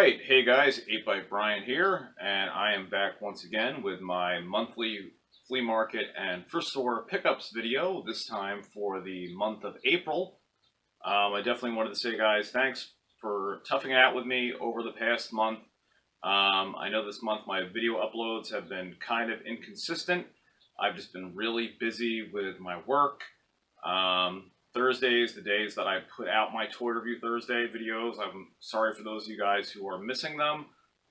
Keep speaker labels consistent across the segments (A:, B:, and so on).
A: Alright, hey guys, 8 Brian here, and I am back once again with my monthly flea market and thrift store pickups video, this time for the month of April. I definitely wanted to say, guys, thanks for toughing it out with me over the past month. I know this month my video uploads have been kind of inconsistent. I've just been really busy with my work. Thursdays, the days that I put out my Toy Review Thursday videos. I'm sorry for those of you guys who are missing them.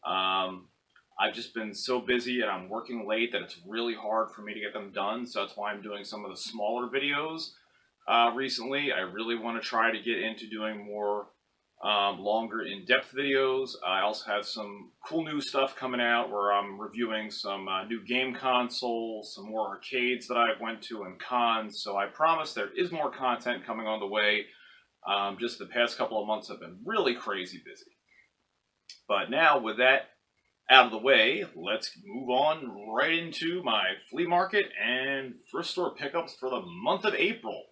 A: I've just been so busy and I'm working late that it's really hard for me to get them done. So that's why I'm doing some of the smaller videos recently. I really want to try to get into doing more longer in-depth videos. I also have some cool new stuff coming out where I'm reviewing some new game consoles, some more arcades that I went to and cons. So I promise there is more content coming on the way. Just the past couple of months have been really crazy busy. But now with that out of the way, let's move on right into my flea market and thrift store pickups for the month of April.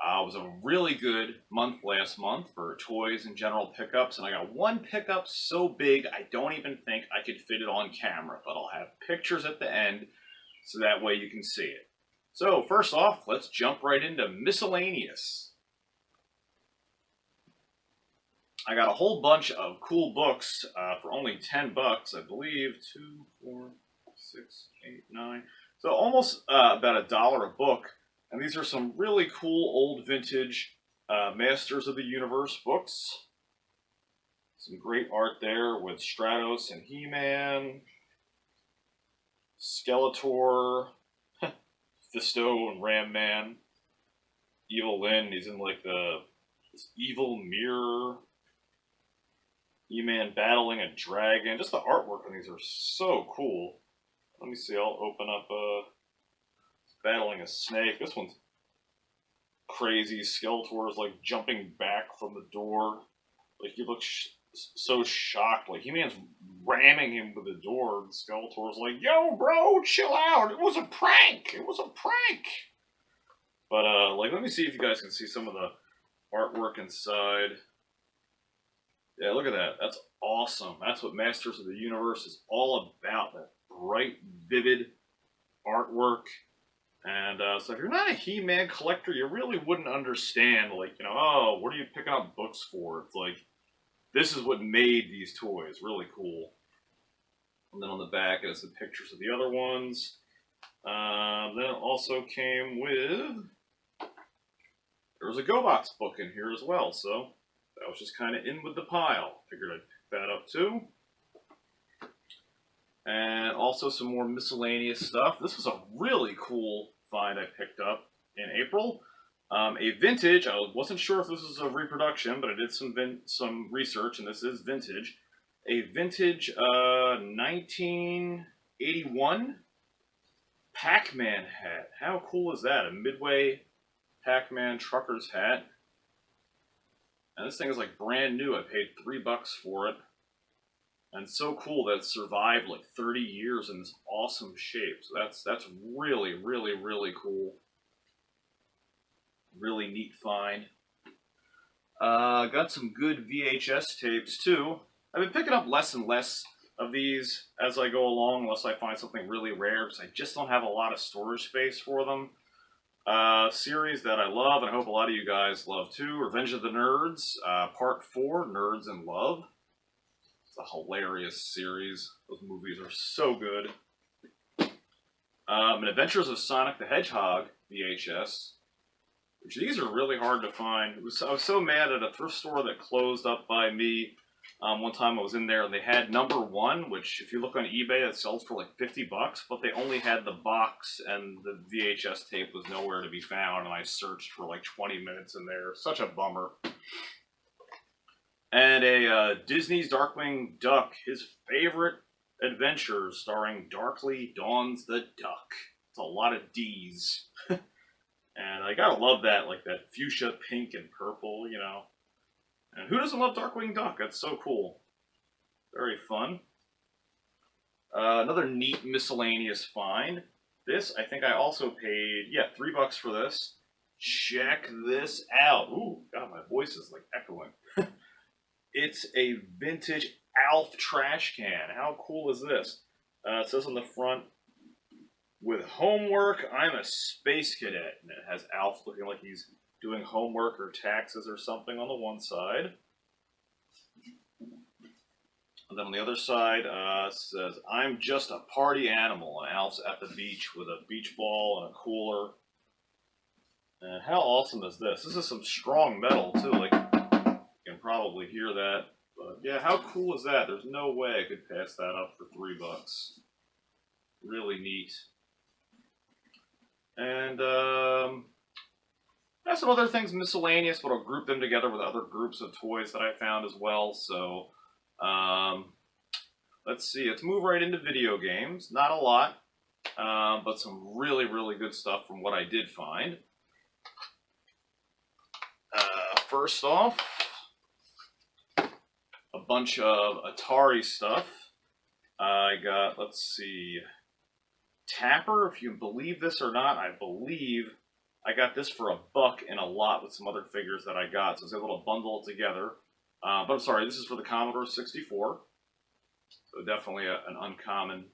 A: It was a really good month last month for toys and general pickups, and I got one pickup so big I don't even think I could fit it on camera, but I'll have pictures at the end so that way you can see it. So first off, let's jump right into Miscellaneous. I got a whole bunch of cool books for only 10 bucks, I believe. 2, 4, 6, 8, 9. So almost about $1 a book. And these are some really cool old vintage Masters of the Universe books. Some great art there with Stratos and He-Man, Skeletor, Fisto and Ram Man, Evil Lyn, he's in like this evil mirror, He-Man battling a dragon. Just the artwork on these are so cool. Let me see, I'll open up battling a snake. This one's crazy. Skeletor is like jumping back from the door. Like he looks so shocked. Like He-Man's ramming him with the door, and Skeletor's like, "Yo, bro, chill out. It was a prank. It was a prank." But like, let me see if you guys can see some of the artwork inside. Yeah, look at that. That's awesome. That's what Masters of the Universe is all about. That bright, vivid artwork. And so if you're not a He-Man collector, you really wouldn't understand, like, oh, what are you picking up books for? It's like, this is what made these toys. Really cool. And then on the back, it has the pictures of the other ones. Then it also came with, there was a GoBots book in here as well, so that was just kind of in with the pile. Figured I'd pick that up too. And also some more miscellaneous stuff. This was a really cool find I picked up in April. A vintage, I wasn't sure if this was a reproduction, but I did some research, and this is vintage. A vintage 1981 Pac-Man hat. How cool is that? A Midway Pac-Man trucker's hat. And this thing is like brand new. I paid $3 for it. And so cool that it survived like 30 years in this awesome shape. So that's really, really, really cool. Really neat find. Got some good VHS tapes too. I've been picking up less and less of these as I go along, unless I find something really rare, because I just don't have a lot of storage space for them. Series that I love, and I hope a lot of you guys love too. Revenge of the Nerds, Part 4, Nerds in Love. A hilarious series. Those movies are so good. And Adventures of Sonic the Hedgehog VHS, which these are really hard to find. I was so mad at a thrift store that closed up by me. One time I was in there and they had number 1, which if you look on eBay it sells for like $50, but they only had the box and the VHS tape was nowhere to be found, and I searched for like 20 minutes in there. Such a bummer. And a Disney's Darkwing Duck, his favorite adventures, starring Darkly Dawns the Duck. It's a lot of D's. And I gotta love that, like that fuchsia, pink, and purple, And who doesn't love Darkwing Duck? That's so cool. Very fun. Another neat miscellaneous find. This, I think I also paid, $3 for this. Check this out. Ooh, God, my voice is like echoing. It's a vintage Alf trash can. How cool is this? It says on the front, with homework, I'm a space cadet. And it has Alf looking like he's doing homework or taxes or something on the one side. And then on the other side, it says, I'm just a party animal. And Alf's at the beach with a beach ball and a cooler. And how awesome is this? This is some strong metal, too. Like, you can probably hear that. But yeah, how cool is that? There's no way I could pass that up for $3. Really neat. And I have some other things miscellaneous, but I'll group them together with other groups of toys that I found as well. So let's see. Let's move right into video games. Not a lot, but some really, really good stuff from what I did find. First off, a bunch of Atari stuff. I got, let's see, Tapper, if you believe this or not, I believe I got this for $1 in a lot with some other figures that I got. So I was able to bundle it together. But I'm sorry, this is for the Commodore 64. So definitely an uncommon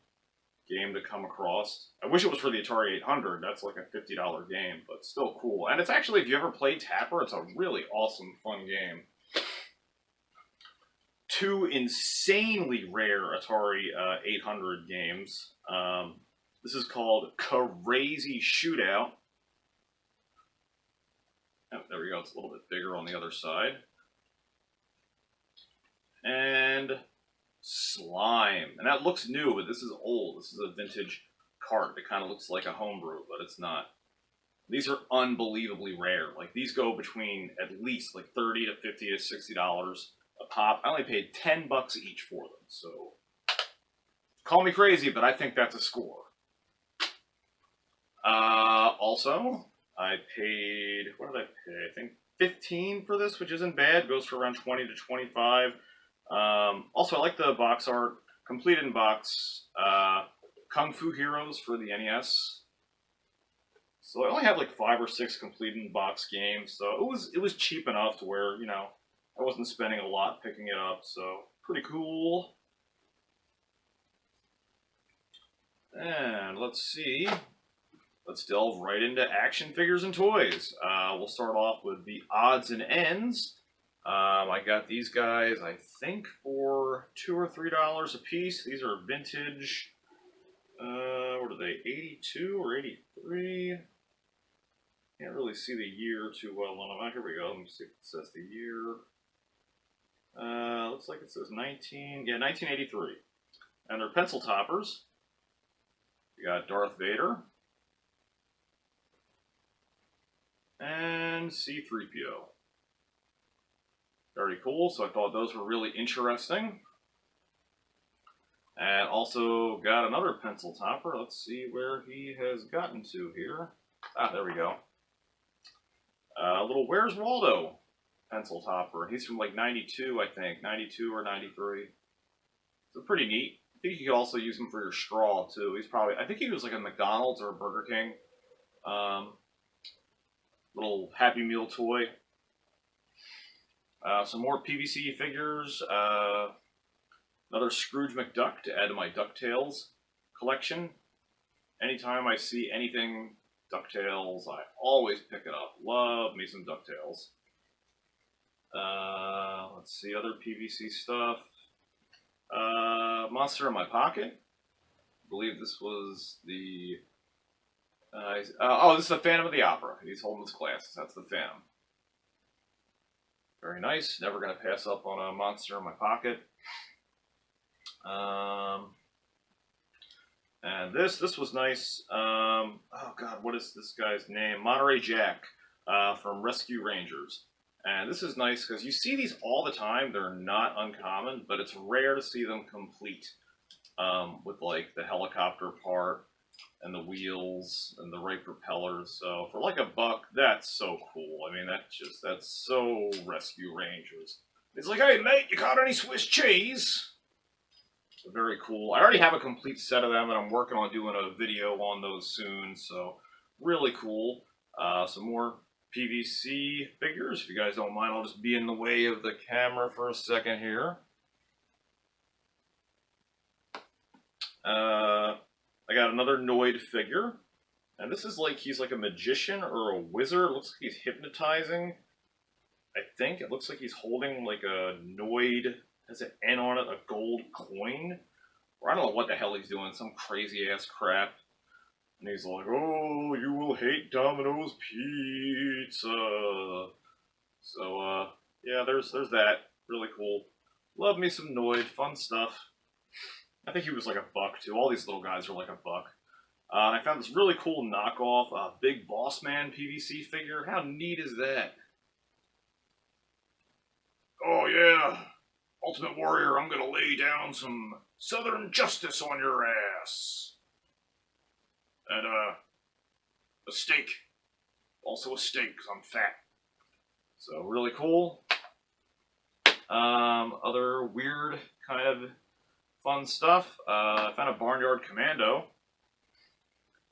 A: game to come across. I wish it was for the Atari 800. That's like a $50 game, but still cool. And it's actually, if you ever played Tapper, it's a really awesome, fun game. Two insanely rare Atari 800 games. This is called Crazy Shootout. Oh, there we go. It's a little bit bigger on the other side. And Slime. And that looks new, but this is old. This is a vintage cart. It kind of looks like a homebrew, but it's not. These are unbelievably rare. Like, these go between at least like $30 to $50 to $60 a pop. I only paid $10 each for them, so call me crazy, but I think that's a score. Also, I paid, what did I pay? I think $15 for this, which isn't bad. Goes for around $20 to $25. Also, I like the box art. Complete in box. Kung Fu Heroes for the NES. So I only had like 5 or 6 complete in box games, so it was cheap enough to where, you know, I wasn't spending a lot picking it up, so pretty cool. And let's see. Let's delve right into action figures and toys. We'll start off with the odds and ends. I got these guys, I think, for $2 or $3 a piece. These are vintage. What are they? 82 or 83? Can't really see the year too well on them. Here we go. Let me see if it says the year. Looks like it says 1983. And they're pencil toppers. You got Darth Vader. And C-3PO. Very cool, so I thought those were really interesting. And also got another pencil topper. Let's see where he has gotten to here. Ah, there we go. A little Where's Waldo pencil topper. He's from like 92, I think. 92 or 93. So pretty neat. I think you could also use him for your straw, too. He's probably, I think he was like a McDonald's or a Burger King. Little Happy Meal toy. Some more PVC figures. Another Scrooge McDuck to add to my DuckTales collection. Anytime I see anything DuckTales, I always pick it up. Love me some DuckTales. Let's see, other PVC stuff. Monster in My Pocket. I believe this was the... this is the Phantom of the Opera. He's holding his glasses. That's the Phantom. Very nice. Never going to pass up on a Monster in My Pocket. And this was nice. Oh God, what is this guy's name? Monterey Jack from Rescue Rangers. And this is nice because you see these all the time. They're not uncommon, but it's rare to see them complete with like the helicopter part and the wheels and the right propellers. So for like $1, that's so cool. I mean, that's so Rescue Rangers. It's like, hey mate, you got any Swiss cheese? Very cool. I already have a complete set of them, and I'm working on doing a video on those soon, so really cool. Some more PVC figures. If you guys don't mind, I'll just be in the way of the camera for a second here. I got another Noid figure. And this is like he's like a magician or a wizard. It looks like he's hypnotizing. I think it looks like he's holding like a Noid, has an N on it, a gold coin. Or I don't know what the hell he's doing, some crazy ass crap. And he's like, "Oh, you will hate Domino's pizza." So yeah, there's that. Really cool. Love me some Noid, fun stuff. I think he was like $1 too. All these little guys are like $1. I found this really cool knockoff, Big Boss Man PVC figure. How neat is that? Oh yeah, Ultimate Warrior, I'm gonna lay down some Southern justice on your ass. And a steak. Also a steak, because I'm fat. So really cool. Other weird kind of fun stuff. I found a Barnyard Commando,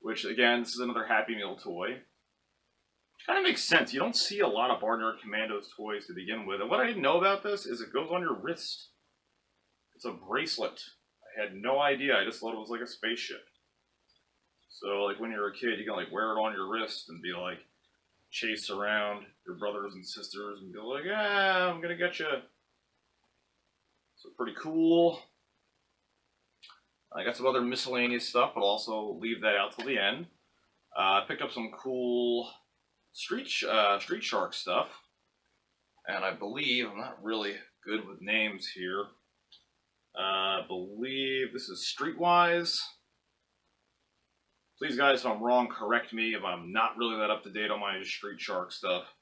A: which again, this is another Happy Meal toy. Which kind of makes sense. You don't see a lot of Barnyard Commandos toys to begin with. And what I didn't know about this is it goes on your wrist. It's a bracelet. I had no idea. I just thought it was like a spaceship. So like when you're a kid, you can like wear it on your wrist and be like chase around your brothers and sisters and be like, "Ah, I'm gonna get you." So pretty cool. I got some other miscellaneous stuff, but I'll also leave that out till the end. I picked up some cool Street Shark stuff, and I believe I'm not really good with names here. I believe this is Streetwise. Please, guys, if I'm wrong, correct me if I'm not really that up to date on my Street Shark stuff.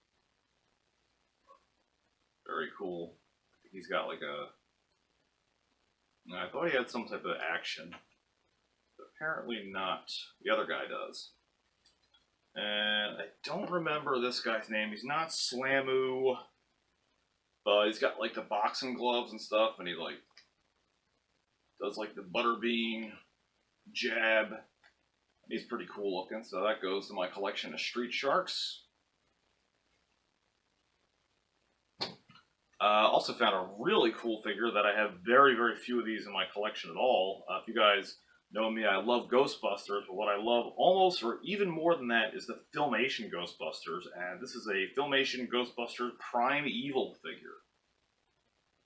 A: Very cool. I think he's got like a. I thought he had some type of action. But apparently not. The other guy does. And I don't remember this guy's name. He's not Slamu. But he's got like the boxing gloves and stuff. And he like does like the butterbean jab. He's pretty cool looking. So that goes to my collection of Street Sharks. Also found a really cool figure that I have very, very few of these in my collection at all. If you guys know me, I love Ghostbusters, but what I love almost or even more than that is the Filmation Ghostbusters, and this is a Filmation Ghostbusters Prime Evil figure.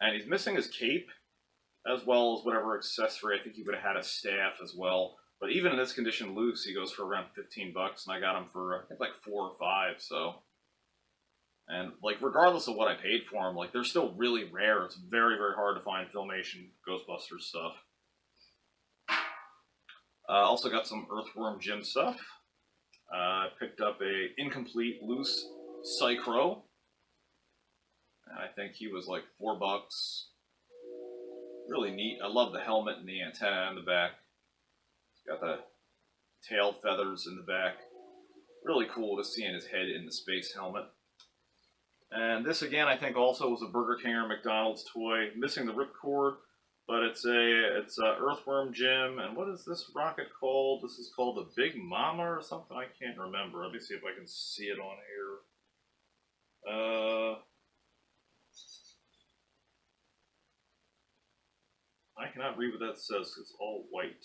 A: And he's missing his cape, as well as whatever accessory. I think he would have had a staff as well. But even in this condition loose, he goes for around $15, and I got him for, I think, like 4 or 5, so... And, like, regardless of what I paid for them, like, they're still really rare. It's very, very hard to find Filmation Ghostbusters stuff. Also got some Earthworm Jim stuff. I picked up a incomplete loose Psychro. And I think he was like $4. Really neat. I love the helmet and the antenna in the back. Got the tail feathers in the back. Really cool to see in his head in the space helmet. And this again, I think also was a Burger King or McDonald's toy. Missing the ripcord, but it's a Earthworm Jim. And what is this rocket called? This is called the Big Mama or something. I can't remember. Let me see if I can see it on here. I cannot read what that says because it's all white.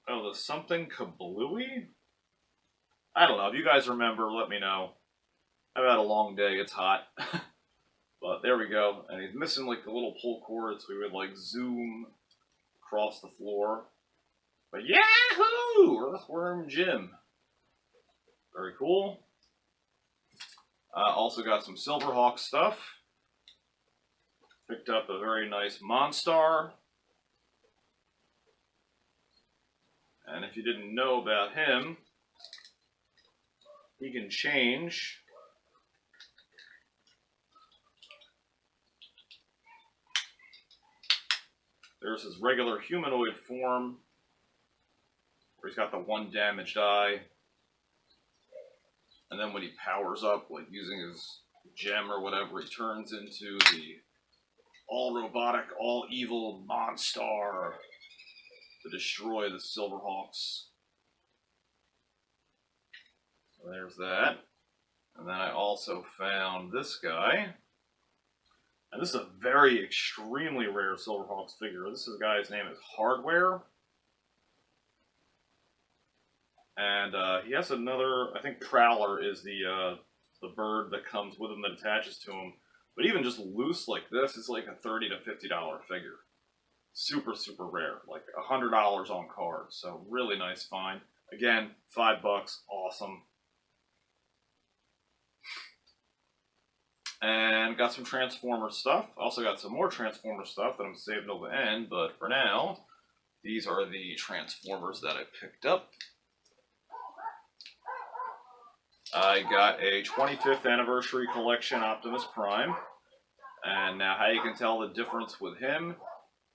A: Oh, the something kablooey? I don't know. If you guys remember, let me know. I've had a long day. It's hot. But there we go. And he's missing like the little pull cord, so we would like zoom across the floor. But yahoo! Earthworm Jim. Very cool. Also got some Silverhawk stuff. Picked up a very nice Monstar. And if you didn't know about him, he can change. There's his regular humanoid form, where he's got the one damaged eye. And then when he powers up, like using his gem or whatever, he turns into the all-robotic, all-evil Monstar to destroy the Silverhawks. So there's that. And then I also found this guy. And this is a very extremely rare Silverhawks figure. This guy's name is Hardware. And he has another, I think Prowler is the bird that comes with him that attaches to him. But even just loose like this is like a $30 to $50 figure. Super, super rare. Like $100 on card. So really nice find. Again, $5. Awesome. And got some Transformer stuff. Also got some more Transformer stuff that I'm saving till the end. But for now, these are the Transformers that I picked up. I got a 25th anniversary collection Optimus Prime. And now how you can tell the difference with him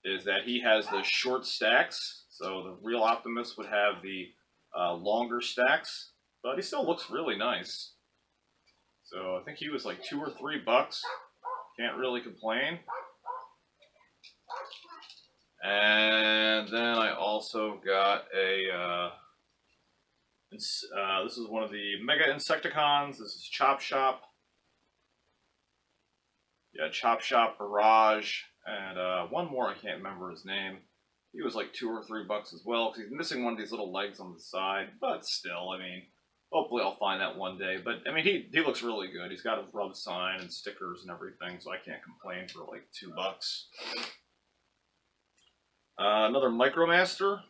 A: is that he has the short stacks. So the real Optimus would have the longer stacks. But he still looks really nice. So I think he was like $2 or $3. Can't really complain. And then I also got a... this is one of the Mega Insecticons. This is Chop Shop. Yeah, Chop Shop Barrage. And one more, I can't remember his name. He was like $2 or $3 as well, because he's missing one of these little legs on the side. But still, I mean, hopefully I'll find that one day. But, I mean, he looks really good. He's got a rub sign and stickers and everything, so I can't complain for like $2. Another Micromaster.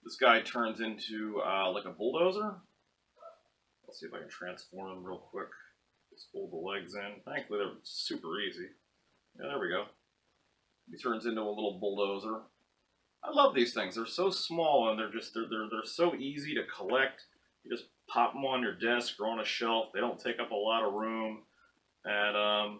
A: This guy turns into like a bulldozer. Let's see if I can transform him real quick. Just fold the legs in. Thankfully, they're super easy. Yeah, there we go. He turns into a little bulldozer. I love these things. They're so small and they're so easy to collect. You just pop them on your desk or on a shelf. They don't take up a lot of room, and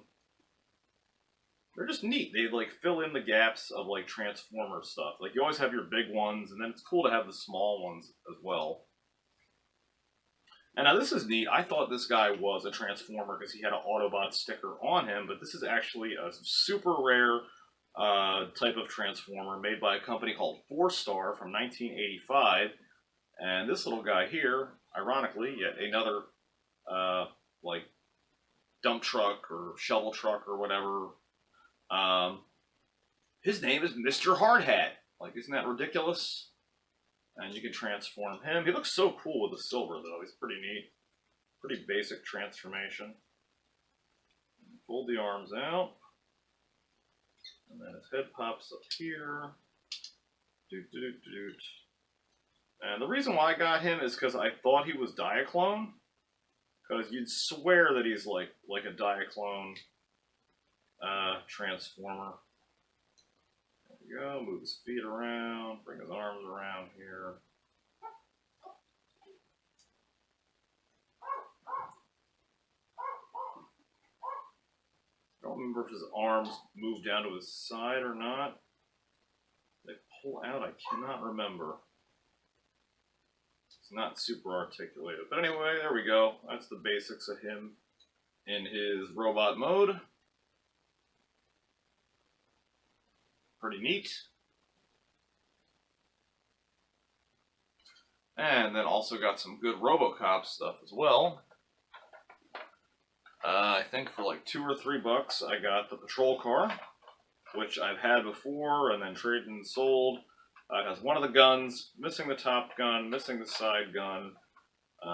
A: they're just neat. They like fill in the gaps of like Transformer stuff. Like you always have your big ones, and then it's cool to have the small ones as well. And now this is neat. I thought this guy was a Transformer because he had an Autobot sticker on him, but this is actually a super rare type of Transformer made by a company called 4-Star from 1985. And this little guy here, ironically, yet another like dump truck or shovel truck or whatever. His name is Mr. Hardhat. Like, isn't that ridiculous? And you can transform him. He looks so cool with the silver, though. He's pretty neat. Pretty basic transformation. Fold the arms out. And then his head pops up here. Doot, doot, doot, doot. And the reason why I got him is because I thought he was Diaclone. Because you'd swear that he's like a Diaclone Transformer. There we go. Move his feet around. Bring his arms around here. I don't remember if his arms move down to his side or not. They pull out. I cannot remember. It's not super articulated. But anyway, there we go. That's the basics of him in his robot mode. Pretty neat. And then also got some good Robocop stuff as well. I think for like $2 or $3, I got the patrol car, which I've had before and then traded and sold. It has one of the guns, missing the top gun, missing the side gun,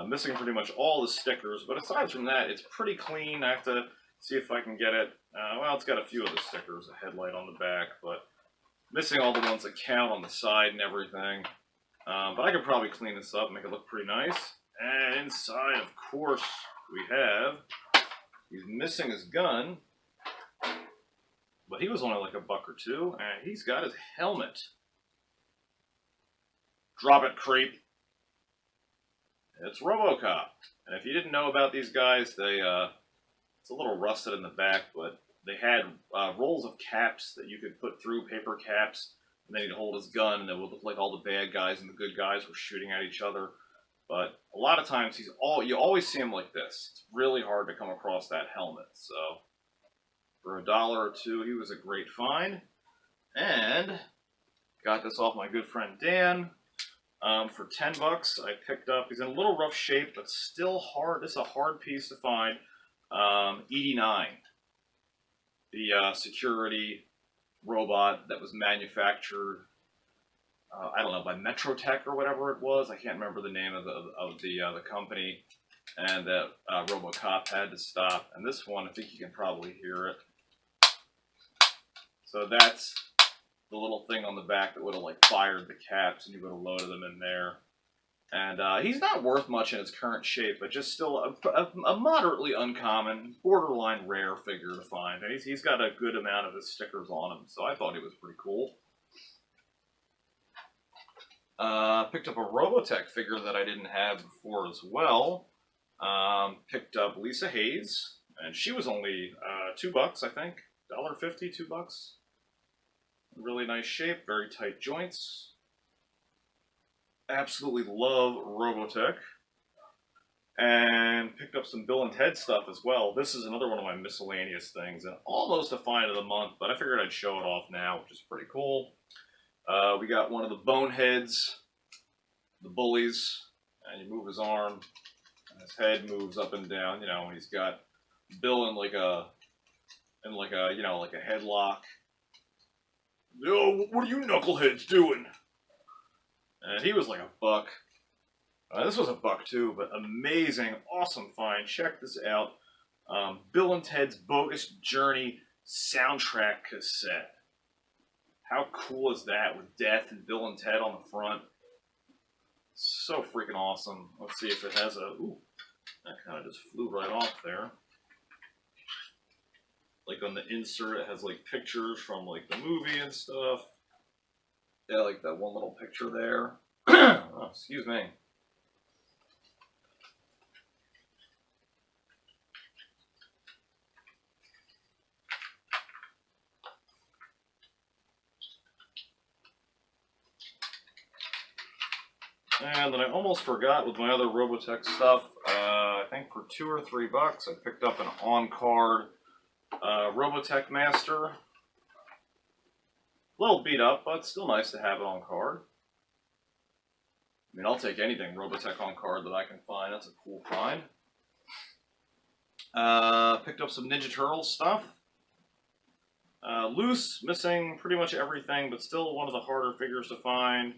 A: missing pretty much all the stickers. But aside from that, it's pretty clean. I have to see if I can get it. Well, it's got a few of the stickers, a headlight on the back, but missing all the ones that count on the side and everything. But I could probably clean this up and make it look pretty nice. And inside, of course, we have... He's missing his gun, but he was only like $1 or $2, and he's got his helmet. Drop it, creep. It's Robocop. And if you didn't know about these guys, they it's a little rusted in the back, but they had rolls of caps that you could put through, paper caps, and then he'd hold his gun, and it would look like all the bad guys and the good guys were shooting at each other. But a lot of times you always see him like this. It's really hard to come across that helmet. So for $1 or $2, he was a great find. And got this off my good friend Dan. For $10, I picked up. He's in a little rough shape, but still hard. This is a hard piece to find. 89. the security robot that was manufactured, I don't know, by Metrotech or whatever it was. I can't remember the name of the company, and that Robocop had to stop. And this one, I think you can probably hear it. So that's the little thing on the back that would have like fired the caps, and you would have loaded them in there. And he's not worth much in its current shape, but just still a moderately uncommon, borderline rare figure to find. And he's got a good amount of his stickers on him, so I thought he was pretty cool. Picked up a Robotech figure that I didn't have before as well. Picked up Lisa Hayes, and she was only $2, I think. $1.50, $2. Really nice shape, very tight joints. Absolutely love Robotech. And picked up some Bill and Ted stuff as well. This is another one of my miscellaneous things, and almost a find of the month, but I figured I'd show it off now, which is pretty cool. We got one of the Boneheads, the bullies, and you move his arm, and his head moves up and down. You know, and he's got Bill in like a headlock. Yo, what are you knuckleheads doing? And he was like $1. This was $1 too, but amazing, awesome find. Check this out. Bill and Ted's Bogus Journey soundtrack cassette. How cool is that with Death and Bill and Ted on the front? So freaking awesome. Let's see if it has a... Ooh, that kind of just flew right off there. Like on the insert, it has like pictures from like the movie and stuff. Yeah, like that one little picture there. Oh, excuse me. And then I almost forgot with my other Robotech stuff. I think for $2 or $3, I picked up an on-card Robotech Master. A little beat up, but still nice to have it on card. I mean, I'll take anything Robotech on card that I can find. That's a cool find. Picked up some Ninja Turtles stuff. Loose, missing pretty much everything, but still one of the harder figures to find.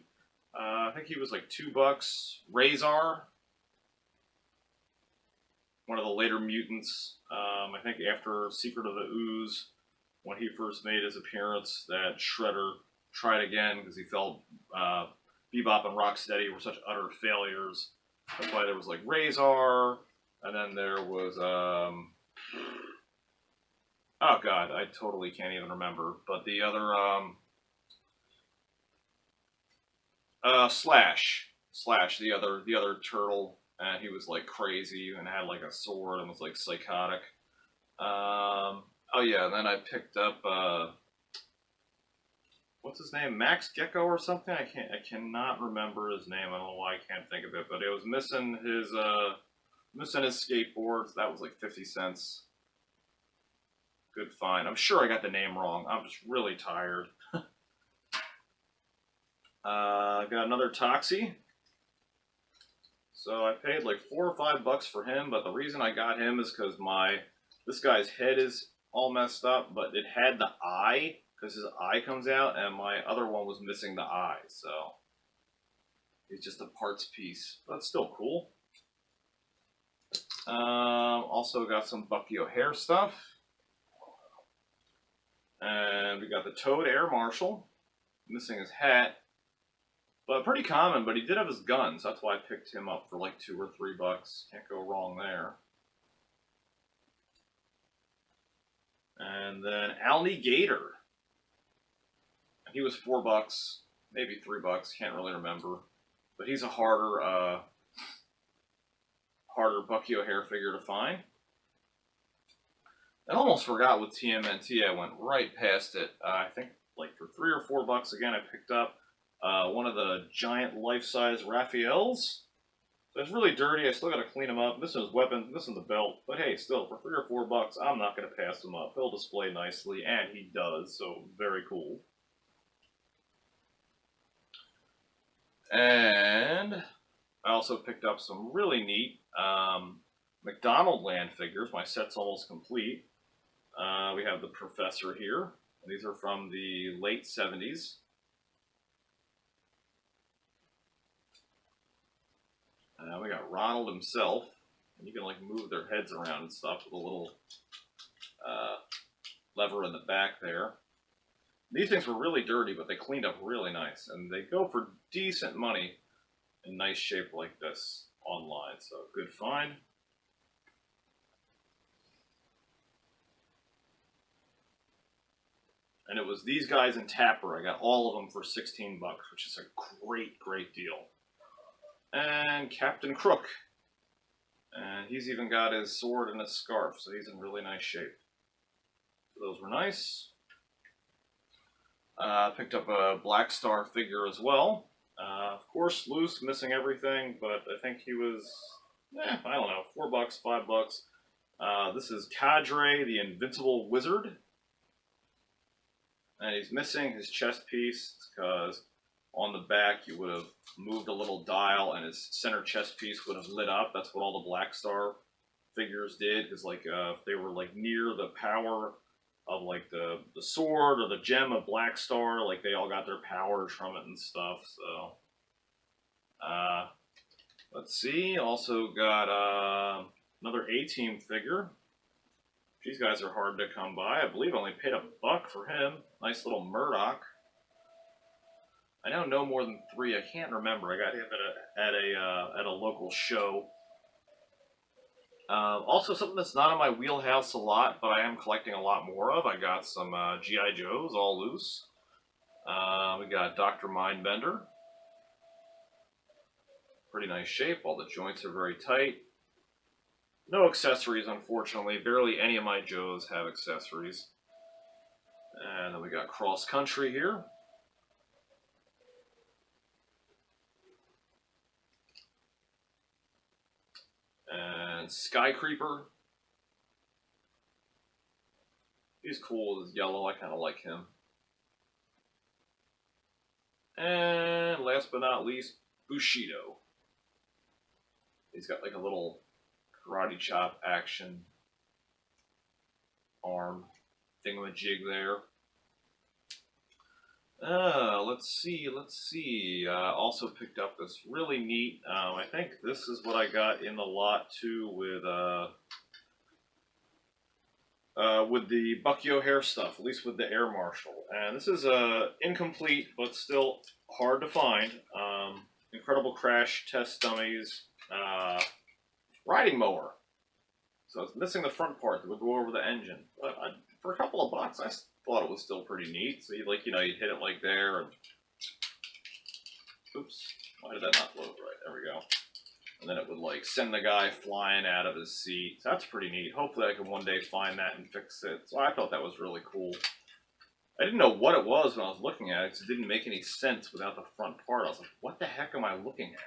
A: I think he was like $2. Razor, one of the later mutants. I think after Secret of the Ooze, when he first made his appearance, that Shredder tried again because he felt Bebop and Rocksteady were such utter failures. That's why there was like Razor, and then there was oh god, I totally can't even remember. But the other Slash, the other turtle, and he was like crazy and had like a sword and was like psychotic. Oh yeah, and then I picked up what's his name, Max Gecko or something. I cannot remember his name. I don't know why I can't think of it, but it was missing his skateboards. That was like 50 cents. Good find. I'm sure I got the name wrong. I'm just really tired. Got another Toxie. So I paid like $4 or $5 for him, but the reason I got him is because this guy's head is all messed up, but it had the eye, because his eye comes out, and my other one was missing the eye, so it's just a parts piece, but it's still cool. Also got some Bucky O'Hare stuff. And we got the Toad Air Marshal, missing his hat. But pretty common, but he did have his guns. That's why I picked him up for like $2 or $3. Can't go wrong there. And then Alnie Gator. He was $4, maybe $3. Can't really remember. But he's a harder Bucky O'Hare figure to find. I almost forgot with TMNT. I went right past it. I think like for $3 or $4 again, I picked up one of the giant life-size Raphaels. So it's really dirty. I still got to clean him up. Missing his weapon, missing the belt. But hey, still, for $3 or $4, I'm not going to pass him up. He'll display nicely, and he does, so very cool. And I also picked up some really neat McDonald Land figures. My set's almost complete. We have the Professor here. These are from the late 70s. We got Ronald himself. And you can like move their heads around and stuff with a little lever in the back there. These things were really dirty, but they cleaned up really nice. And they go for decent money in nice shape like this online. So good find. And it was these guys in Tapper. I got all of them for 16 bucks, which is a great, great deal. And Captain Crook. And he's even got his sword and his scarf, so he's in really nice shape. So those were nice. Picked up a Black Star figure as well. Of course, loose, missing everything, but I think he was, I don't know, $4, $5. This is Cadre, the Invincible Wizard. And he's missing his chest piece because on the back you would have moved a little dial and his center chest piece would have lit up. That's what all the Black Star figures did, because like if they were like near the power of like the sword or the gem of Black Star, like they all got their powers from it and stuff. So let's see, also got another A-Team figure. These guys are hard to come by. I believe I only paid $1 for him. Nice little Murdoch. I know no more than 3. I can't remember. I got him at a local show. Also, something that's not in my wheelhouse a lot, but I am collecting a lot more of. I got some G.I. Joes all loose. We got Dr. Mindbender. Pretty nice shape. All the joints are very tight. No accessories, unfortunately. Barely any of my Joes have accessories. And then we got Cross Country here. And Sky Creeper. He's cool with his yellow. I kind of like him. And last but not least, Bushido. He's got like a little karate chop action arm thingamajig there. Let's see. Also picked up this really neat, I think this is what I got in the lot too with the Bucky O'Hare stuff, at least with the Air Marshal. And this is incomplete, but still hard to find. Incredible Crash test dummies, riding mower. So it's missing the front part that would go over the engine. But for a couple of bucks, I thought it was still pretty neat. So you'd you'd hit it like there, and oops, why did that not load right? There we go. And then it would like send the guy flying out of his seat. So that's pretty neat. Hopefully I can one day find that and fix it. So I thought that was really cool. I didn't know what it was when I was looking at it, because it didn't make any sense without the front part. I was like, what the heck am I looking at?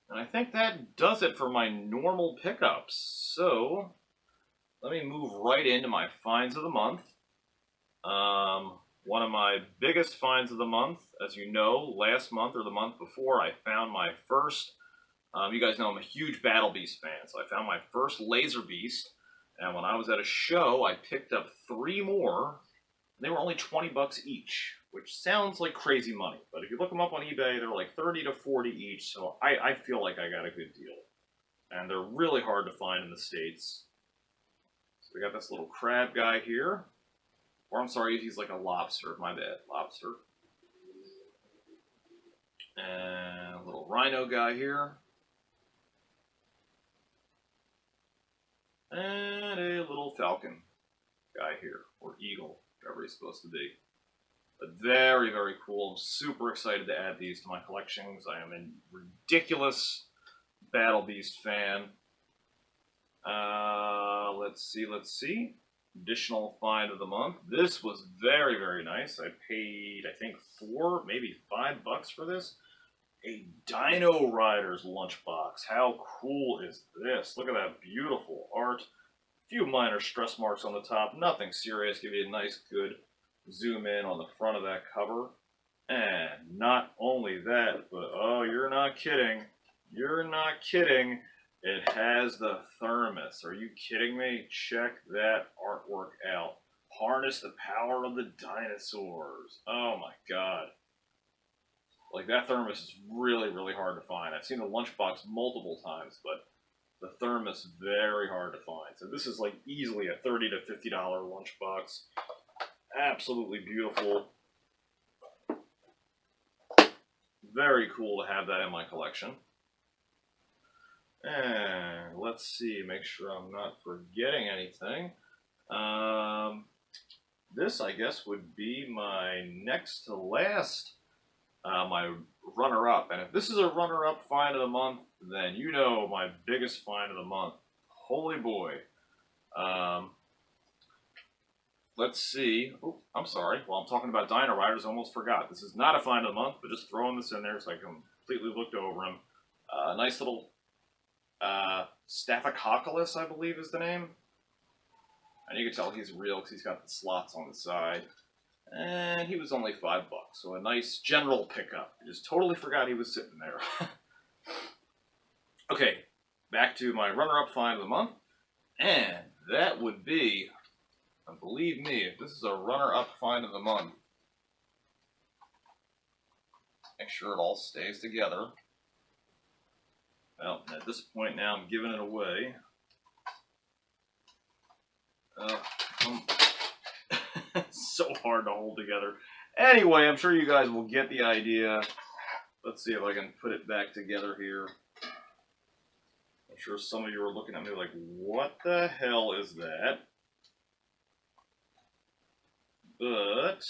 A: And I think that does it for my normal pickups. So let me move right into my finds of the month. One of my biggest finds of the month, as you know, last month or the month before, I found my first, you guys know I'm a huge Battle Beast fan, so I found my first Laser Beast, and when I was at a show, I picked up 3 more. They were only 20 bucks each, which sounds like crazy money, but if you look them up on eBay, they're like 30 to 40 each, so I feel like I got a good deal. And they're really hard to find in the States. So we got this little crab guy here. Or I'm sorry, he's like a lobster, my bad, lobster. And a little rhino guy here. And a little falcon guy here, or eagle, whatever he's supposed to be. But very, very cool. I'm super excited to add these to my collections. I am a ridiculous Battle Beast fan. Let's see. Additional find of the month. This was very, very nice. I paid, I think, $4, maybe $5 for this. A Dino Riders lunchbox. How cool is this? Look at that beautiful art. A few minor stress marks on the top. Nothing serious. Give you a nice, good zoom in on the front of that cover. And not only that, but oh, you're not kidding. You're not kidding. It has the thermos. Are you kidding me? Check that artwork out. Harness the power of the dinosaurs. Oh my god. Like, that thermos is really, really hard to find. I've seen the lunchbox multiple times, but the thermos very hard to find. So this is like easily a $30 to $50 lunchbox. Absolutely beautiful. Very cool to have that in my collection. And let's see, make sure I'm not forgetting anything. This, I guess, would be my next to last, my runner-up. And if this is a runner-up find of the month, then you know my biggest find of the month. Holy boy. Let's see. Oh, I'm sorry. While I'm talking about Dino Riders, I almost forgot. This is not a find of the month, but just throwing this in there so I completely looked over him. Nice little Staphylococcus, I believe is the name. And you can tell he's real because he's got the slots on the side. And he was only $5, so a nice general pickup. I just totally forgot he was sitting there. Okay, back to my runner-up find of the month. And that would be, and believe me, if this is a runner-up find of the month, make sure it all stays together. Well, at this point now, I'm giving it away. So hard to hold together. Anyway, I'm sure you guys will get the idea. Let's see if I can put it back together here. I'm sure some of you are looking at me like, what the hell is that? But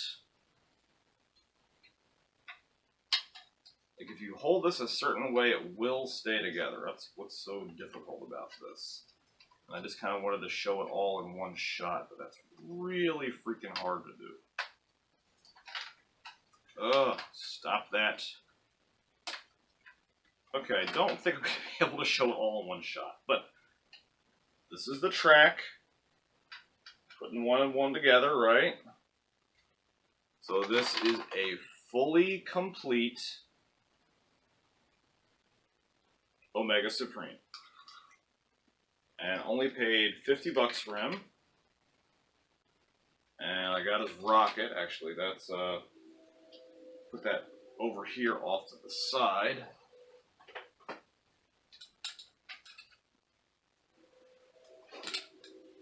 A: like, if you hold this a certain way, it will stay together. That's what's so difficult about this. And I just kind of wanted to show it all in one shot, but that's really freaking hard to do. Ugh, stop that. Okay, I don't think I'm going to be able to show it all in one shot, but this is the track. Putting one and one together, right? So this is a fully complete Omega Supreme. And only paid $50 for him. And I got his rocket. Actually, that's, put that over here off to the side.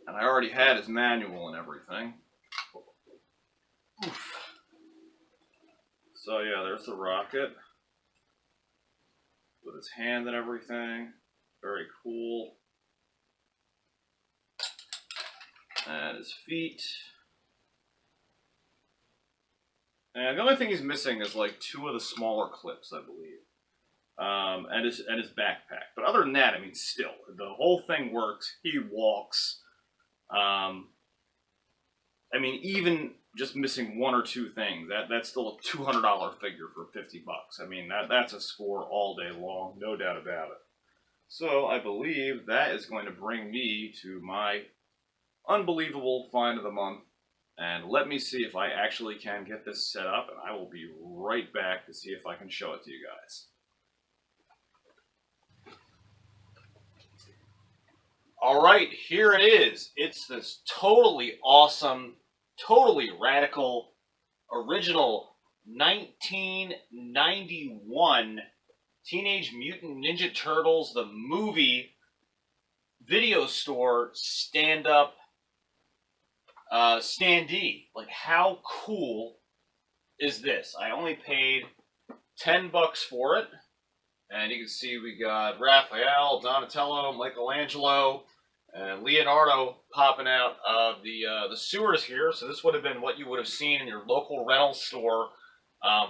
A: And I already had his manual and everything. Oof. So yeah, there's the rocket. With his hand and everything. Very cool. And his feet. And the only thing he's missing is like 2 of the smaller clips, I believe. And his backpack. But other than that, I mean, still, the whole thing works. He walks. I mean, even just missing 1 or 2 things, that's still a $200 figure for $50. I mean, that's a score all day long, no doubt about it. So I believe that is going to bring me to my unbelievable find of the month. And let me see if I actually can get this set up, and I will be right back to see if I can show it to you guys. Alright, here it is. It's this totally awesome, totally radical, original 1991 Teenage Mutant Ninja Turtles, the movie, video store, stand-up, standee. Like, how cool is this? I only paid $10 for it. And you can see we got Raphael, Donatello, Michelangelo, and Leonardo popping out of the sewers here. So this would have been what you would have seen in your local rental store,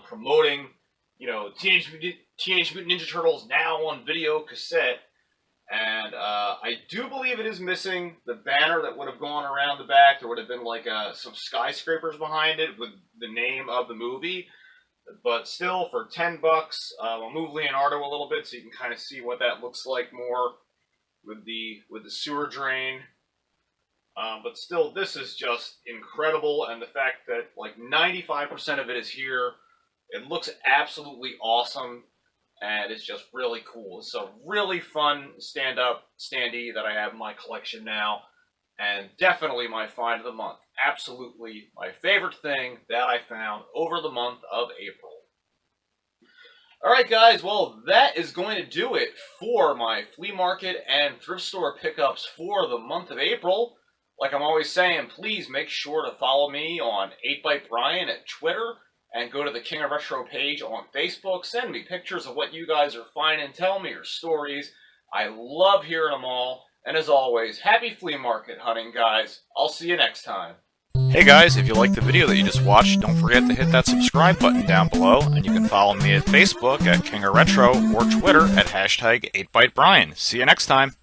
A: promoting, you know, Teenage Mutant Ninja Turtles now on video cassette. And I do believe it is missing the banner that would have gone around the back. There would have been like some skyscrapers behind it with the name of the movie. But still, for $10, I'll move Leonardo a little bit so you can kind of see what that looks like more with the sewer drain. But still, this is just incredible, and the fact that like 95% of it is here, it looks absolutely awesome.
B: and it's just really cool. It's a really fun stand-up standee that I have in my collection now, and definitely my find of the month. Absolutely my favorite thing that I found over the month of April. Alright guys, well that is going to do it for my flea market and thrift store pickups for the month of April. Like I'm always saying, please make sure to follow me on 8bytebrian at Twitter, and go to the King of Retro page on Facebook. Send me pictures of what you guys are finding. Tell me your stories. I love hearing them all. And as always, happy flea market hunting, guys. I'll see you next time.
C: Hey guys, if you liked the video that you just watched, don't forget to hit that subscribe button down below, and you can follow me at Facebook at King of Retro or Twitter at #8bytebrian. See you next time.